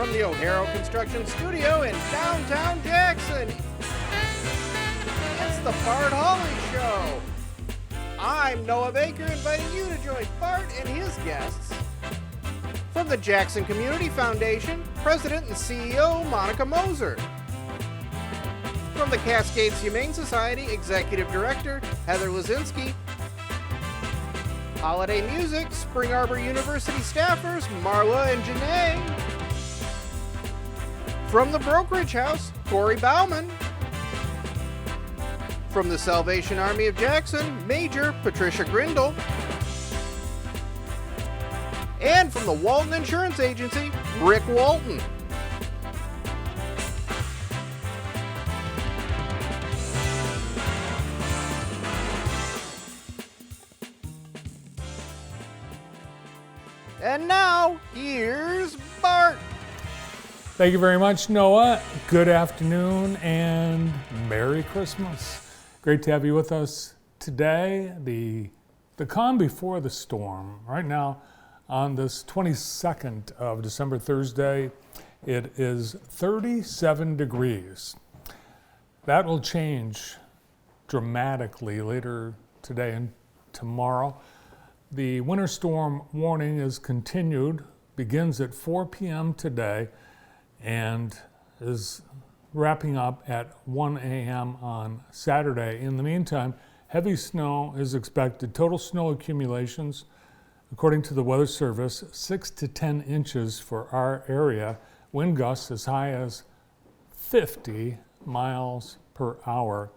from the O'Hara Construction Studio in downtown Jackson. It's the Bart Hawley Show. I'm Noah Baker, inviting you to join Bart and his guests. From the Jackson Community Foundation, President and CEO Monica Moser. From the Cascades Humane Society, Executive Director Heather Lazinski. Holiday Music, Spring Arbor University staffers Marla and Janae. From the Brokerage House, Corey Bauman. From the Salvation Army of Jackson, Major Patricia Grindle. And from the Walton Insurance Agency, Rick Walton. And now, here's Bart. Thank you very much, Noah. Good afternoon and Merry Christmas. Great to have you with us today. The calm before the storm. Right now, on this 22nd of December, Thursday, it is 37 degrees. That will change dramatically later today and tomorrow. The winter storm warning is continued, begins at 4 p.m. today, and is wrapping up at 1 a.m. on Saturday. In the meantime, heavy snow is expected. Total snow accumulations, according to the Weather Service, 6 to 10 inches for our area. Wind gusts as high as 50 miles per hour.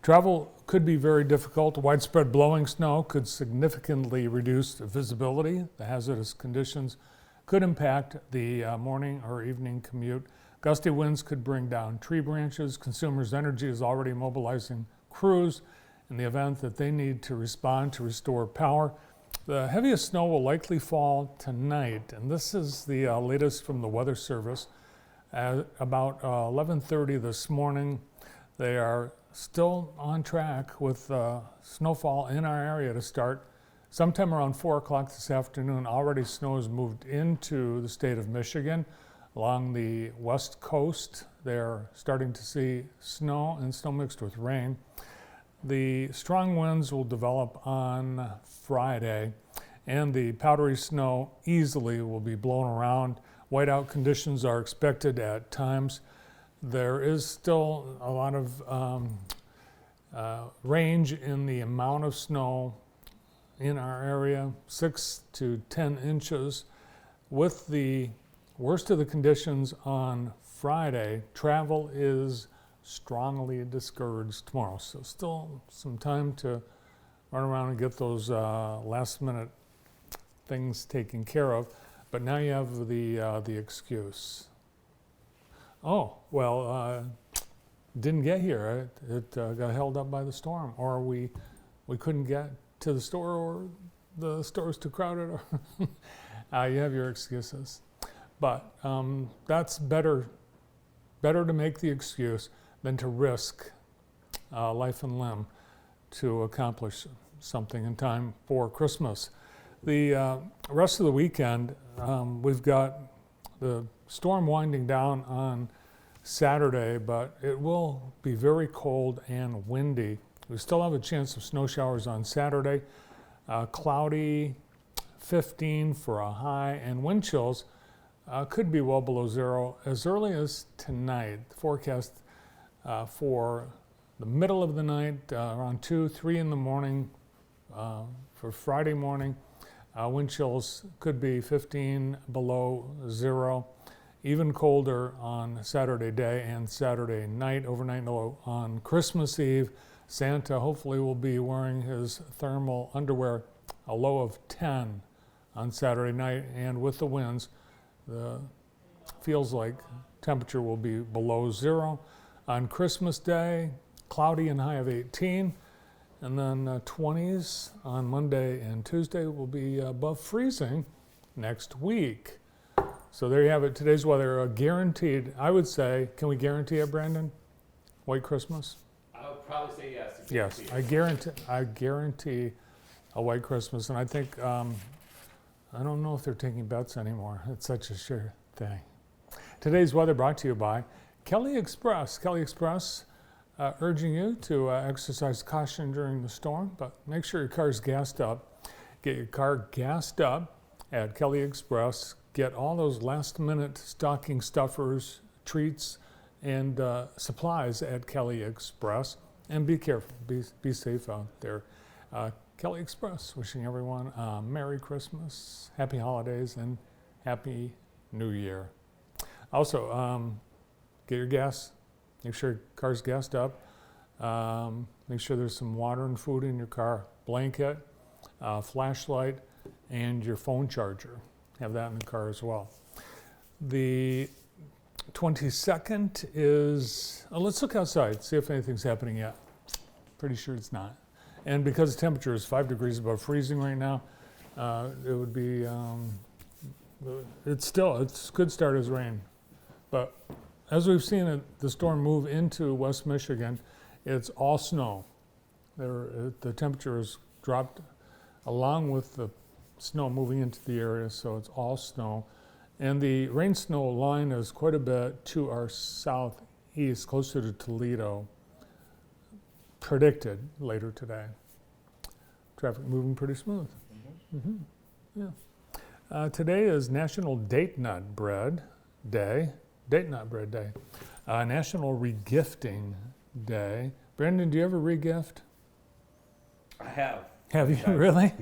Travel could be very difficult. Widespread blowing snow could significantly reduce visibility. The hazardous conditions could impact the morning or evening commute. Gusty winds could bring down tree branches. Consumers Energy is already mobilizing crews in the event that they need to respond to restore power. The heaviest snow will likely fall tonight, and this is the latest from the Weather Service. At about 11:30 this morning, they are still on track with snowfall in our area to start sometime around 4 o'clock this afternoon. Already snow has moved into the state of Michigan. Along the west coast, they're starting to see snow and snow mixed with rain. The strong winds will develop on Friday, and the powdery snow easily will be blown around. Whiteout conditions are expected at times. There is still a lot of range in the amount of snow in our area, 6 to 10 inches. With the worst of the conditions on Friday, travel is strongly discouraged tomorrow. So still some time to run around and get those last minute things taken care of. But now you have the excuse. Oh, well, didn't get here. It got held up by the storm, or we couldn't get to the store, or the store's too crowded. Or you have your excuses. But that's better to make the excuse than to risk life and limb to accomplish something in time for Christmas. The rest of the weekend, we've got the storm winding down on Saturday, but it will be very cold and windy. We still have a chance of snow showers on Saturday. Cloudy, 15 for a high, and wind chills could be well below zero as early as tonight. The forecast for the middle of the night, around 2, 3 in the morning, for Friday morning, wind chills could be 15 below zero. Even colder on Saturday day and Saturday night. Overnight low on Christmas Eve. Santa hopefully will be wearing his thermal underwear. A low of 10 on Saturday night, and with the winds, feels like temperature will be below zero. On Christmas Day, cloudy and high of 18, and then 20s on Monday and Tuesday will be above freezing next week. So there you have it. Today's weather, guaranteed. I would say, can we guarantee it, Brandon? White Christmas? I would probably say yes. Yes, I guarantee a white Christmas, and I think I don't know if they're taking bets anymore. It's such a sure thing. Today's weather brought to you by Kelly Express. Kelly Express urging you to exercise caution during the storm, but make sure your car's gassed up. Get your car gassed up at Kelly Express. Get all those last-minute stocking stuffers, treats, and supplies at Kelly Express. And be careful, be safe out there. Kelly Express, wishing everyone a Merry Christmas, Happy Holidays, and Happy New Year. Also, get your gas, make sure your car's gassed up, make sure there's some water and food in your car, blanket, flashlight, and your phone charger. Have that in the car as well. The 22nd is, let's look outside, see if anything's happening yet. Pretty sure it's not. And because the temperature is 5 degrees above freezing right now, it would be, it's good start as rain. But as we've seen the storm move into West Michigan, it's all snow. The temperature has dropped along with the snow moving into the area, so it's all snow. And the rain-snow line is quite a bit to our southeast, closer to Toledo, predicted later today. Traffic moving pretty smooth. Yeah. Today is National Date Nut Bread Day. National Regifting Day. Brandon, do you ever regift? I have. Have you really?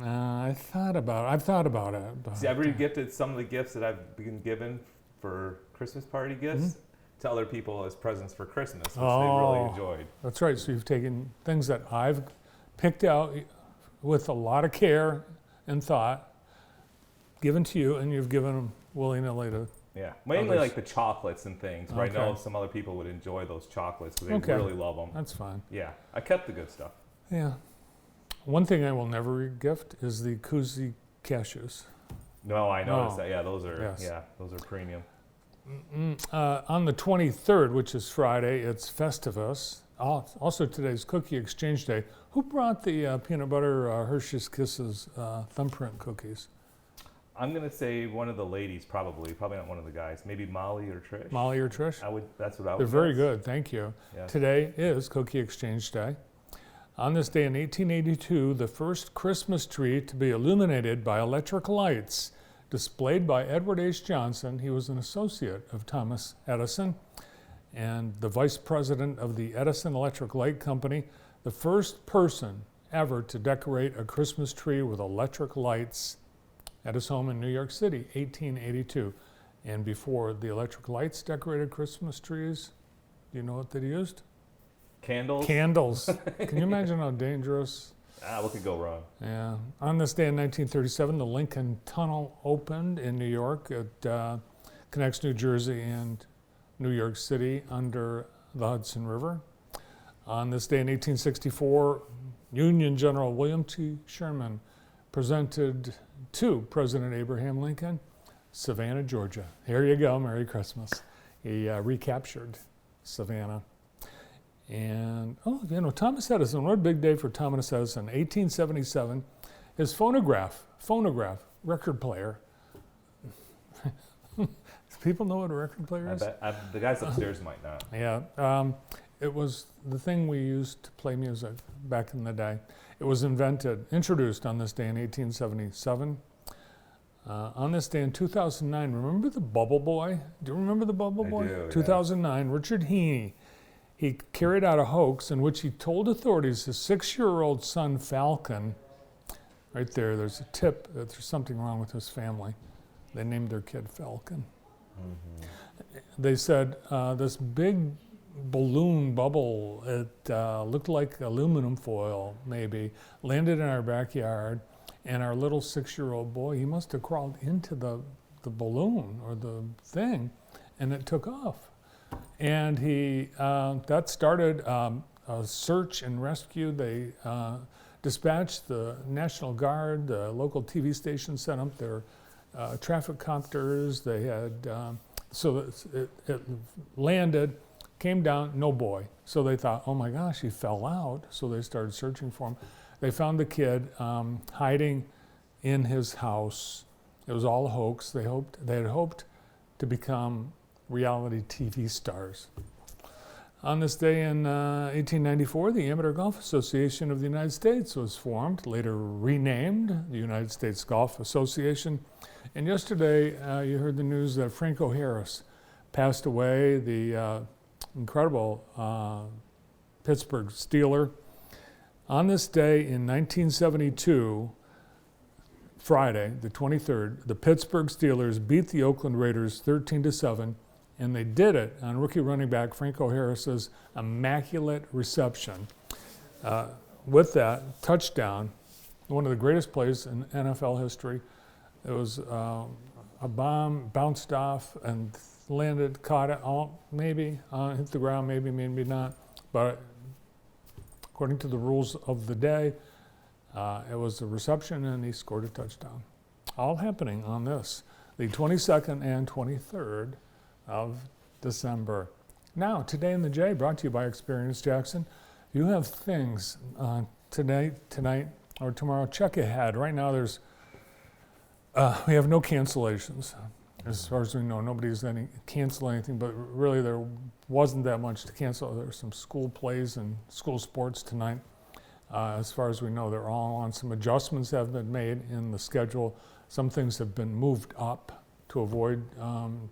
I've thought about it. But See, I've regifted some of the gifts that I've been given for Christmas party gifts to other people as presents for Christmas, which they really enjoyed. That's right. So you've taken things that I've picked out with a lot of care and thought, given to you, and you've given them willy-nilly to mainly others. Like the chocolates and things. But I know some other people would enjoy those chocolates because they really love them. That's fine. Yeah, I kept the good stuff. Yeah. One thing I will never gift is the koozie cashews. No, I noticed that. Yeah, those are those are premium. On the 23rd, which is Friday, it's Festivus. Also, today's Cookie Exchange Day. Who brought the peanut butter Hershey's Kisses thumbprint cookies? I'm gonna say one of the ladies, probably not one of the guys. Maybe Molly or Trish. Molly or Trish? That's what I would. They're very good. Thank you. Yes. Today is Cookie Exchange Day. On this day in 1882, the first Christmas tree to be illuminated by electric lights, displayed by Edward H. Johnson. He was an associate of Thomas Edison and the vice president of the Edison Electric Light Company, the first person ever to decorate a Christmas tree with electric lights at his home in New York City, 1882. And before the electric lights decorated Christmas trees, do you know what they used? Candles. Candles. Can you imagine how dangerous? What could go wrong? Yeah. On this day in 1937, the Lincoln Tunnel opened in New York. It connects New Jersey and New York City under the Hudson River. On this day in 1864, Union General William T. Sherman presented to President Abraham Lincoln Savannah, Georgia. Here you go. Merry Christmas. He recaptured Savannah. And, Thomas Edison, what a big day for Thomas Edison. 1877, his phonograph, record player. Do people know what a record player is? The guys upstairs might not. Yeah, it was the thing we used to play music back in the day. It was introduced on this day in 1877. On this day in 2009, remember the Bubble Boy? Do you remember the Bubble Boy? I do, 2009, Richard Heaney. He carried out a hoax in which he told authorities his 6-year-old son, Falcon, right there's a tip that there's something wrong with his family. They named their kid Falcon. They said this big balloon bubble, it looked like aluminum foil maybe, landed in our backyard, and our little 6-year-old boy, he must have crawled into the balloon or the thing, and it took off. And that started a search and rescue. They dispatched the National Guard, the local TV station sent up their traffic copters. They had, so it landed, came down, no boy. So they thought, oh my gosh, he fell out. So they started searching for him. They found the kid hiding in his house It was all a hoax. They had hoped to become reality TV stars. On this day in 1894, the Amateur Golf Association of the United States was formed, later renamed the United States Golf Association. And yesterday, you heard the news that Franco Harris passed away, the incredible Pittsburgh Steeler. On this day in 1972, Friday, the 23rd, the Pittsburgh Steelers beat the Oakland Raiders 13-7. And they did it on rookie running back Franco Harris's immaculate reception. With that touchdown, one of the greatest plays in NFL history. It was a bomb bounced off and landed, caught it, maybe hit the ground, maybe not. But according to the rules of the day, it was a reception and he scored a touchdown. All happening on this, the 22nd and 23rd of December. Now, Today in the J, brought to you by Experience Jackson. You have things today, tonight, or tomorrow. Check ahead. Right now, we have no cancellations. As far as we know, nobody's going to cancel anything, but really there wasn't that much to cancel. There were some school plays and school sports tonight. As far as we know, they're all on. Some adjustments have been made in the schedule. Some things have been moved up to avoid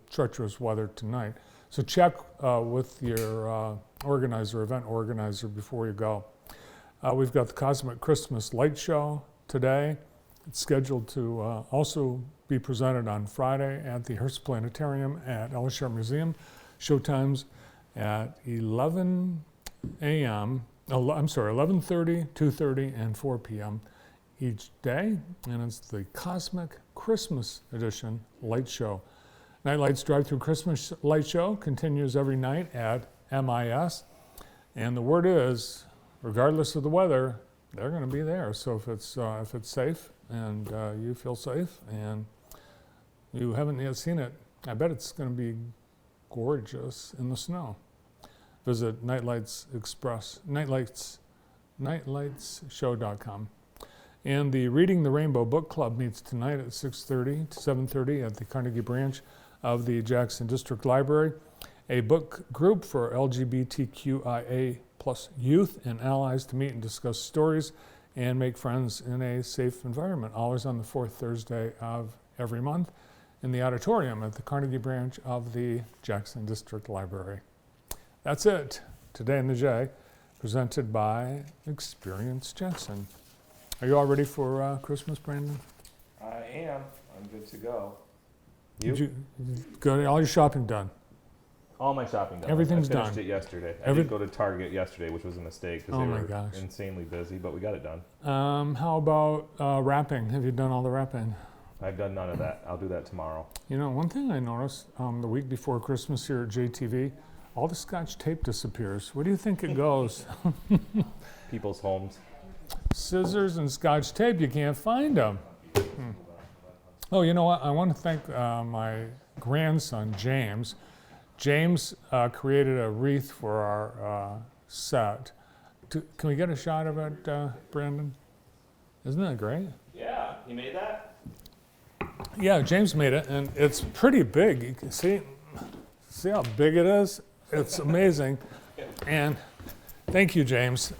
treacherous weather tonight. So check with your event organizer before you go. We've got the Cosmic Christmas Light Show today. It's scheduled to also be presented on Friday at the Hearst Planetarium at Ellisher Museum. Showtimes at 11 a.m., 11:30, 2:30, and 4 p.m. each day, and it's the Cosmic Christmas Edition Light Show. Nightlight's Drive-Thru Christmas Light Show continues every night at MIS, and the word is, regardless of the weather, they're going to be there. So if it's safe and you feel safe and you haven't yet seen it, I bet it's going to be gorgeous in the snow. Visit nightlightsshow.com. And the Reading the Rainbow Book Club meets tonight at 6:30 to 7:30 at the Carnegie branch of the Jackson District Library, a book group for LGBTQIA+ youth and allies to meet and discuss stories and make friends in a safe environment, always on the fourth Thursday of every month in the auditorium at the Carnegie branch of the Jackson District Library. That's it. Today in the J, presented by Experience Jackson. Are you all ready for Christmas, Brandon? I am. I'm good to go. You got all your shopping done? All my shopping done. Everything's I finished done. it yesterday. I did go to Target yesterday, which was a mistake because they were insanely busy, but we got it done. How about wrapping? Have you done all the wrapping? I've done none of that. I'll do that tomorrow. You know, one thing I noticed the week before Christmas here at JTV, all the Scotch tape disappears. Where do you think it goes? People's homes. Scissors and Scotch tape, you can't find them. Oh, you know what? I want to thank my grandson, James. James created a wreath for our set. Can we get a shot of it, Brandon? Isn't that great? Yeah, you made that? Yeah, James made it, and it's pretty big. You can see how big it is? It's amazing. And thank you, James.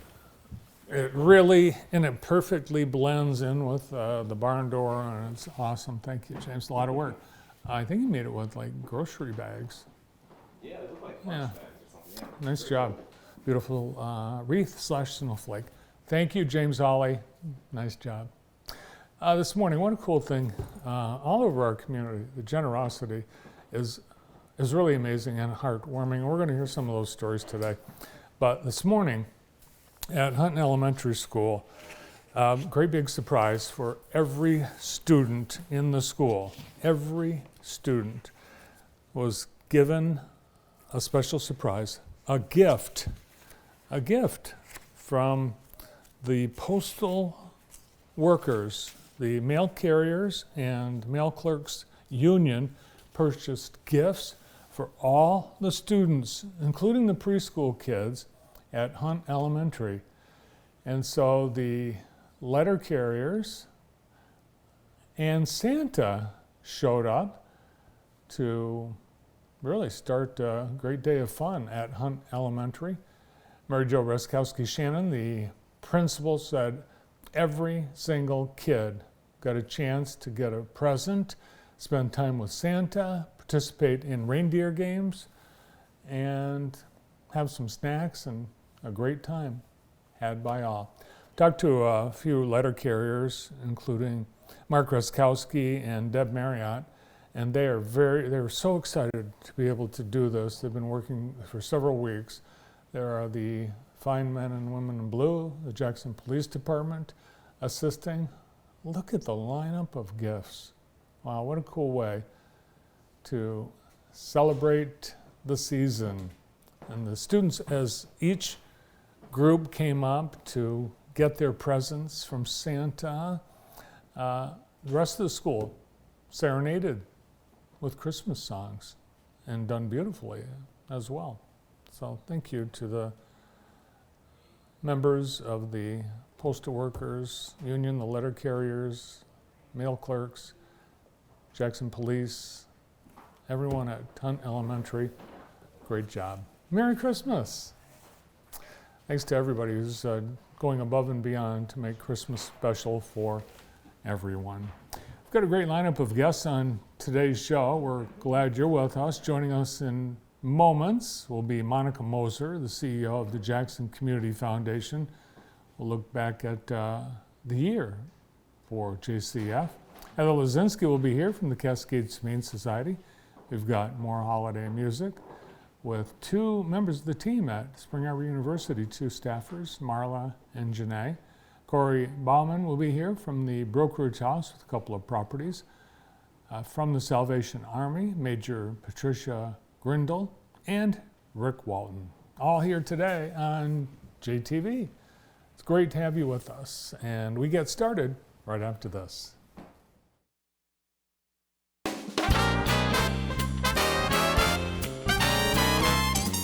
It really, and it perfectly blends in with the barn door, and it's awesome. Thank you, James. A lot of work. I think he made it with like grocery bags. Yeah, they look like bags or something. Yeah. Nice job. Beautiful wreath/snowflake. Thank you, James Hawley. Nice job. This morning, one cool thing, all over our community, the generosity is really amazing and heartwarming. We're going to hear some of those stories today. But this morning, at Hunton Elementary School, great big surprise for every student in the school. Every student was given a special surprise, a gift from the postal workers, the mail carriers and mail clerks union purchased gifts for all the students, including the preschool kids, at Hunt Elementary. And so the letter carriers and Santa showed up to really start a great day of fun at Hunt Elementary. Mary Jo Reskowski-Shannon, the principal, said every single kid got a chance to get a present, spend time with Santa, participate in reindeer games, and have some snacks and a great time had by all. Talked to a few letter carriers, including Mark Reskowski and Deb Marriott, and they were so excited to be able to do this. They've been working for several weeks. There are the fine men and women in blue, the Jackson Police Department assisting. Look at the lineup of gifts. Wow, what a cool way to celebrate the season. And the students, as each group came up to get their presents from Santa, the rest of the school serenaded with Christmas songs and done beautifully as well. So thank you to the members of the Postal Workers Union, the letter carriers, mail clerks, Jackson Police, everyone at Hunt Elementary. Great job. Merry Christmas. Thanks to everybody who's going above and beyond to make Christmas special for everyone. We've got a great lineup of guests on today's show. We're glad you're with us. Joining us in moments will be Monica Moser, the CEO of the Jackson Community Foundation. We'll look back at the year for JCF. Heather Lazinski will be here from the Cascades Humane Society. We've got more holiday music with two members of the team at Spring Arbor University, two staffers, Marla and Janae. Corey Bauman will be here from the Brokerage House with a couple of properties. From the Salvation Army, Major Patricia Grindle and Rick Walton. All here today on JTV. It's great to have you with us, and we get started right after this.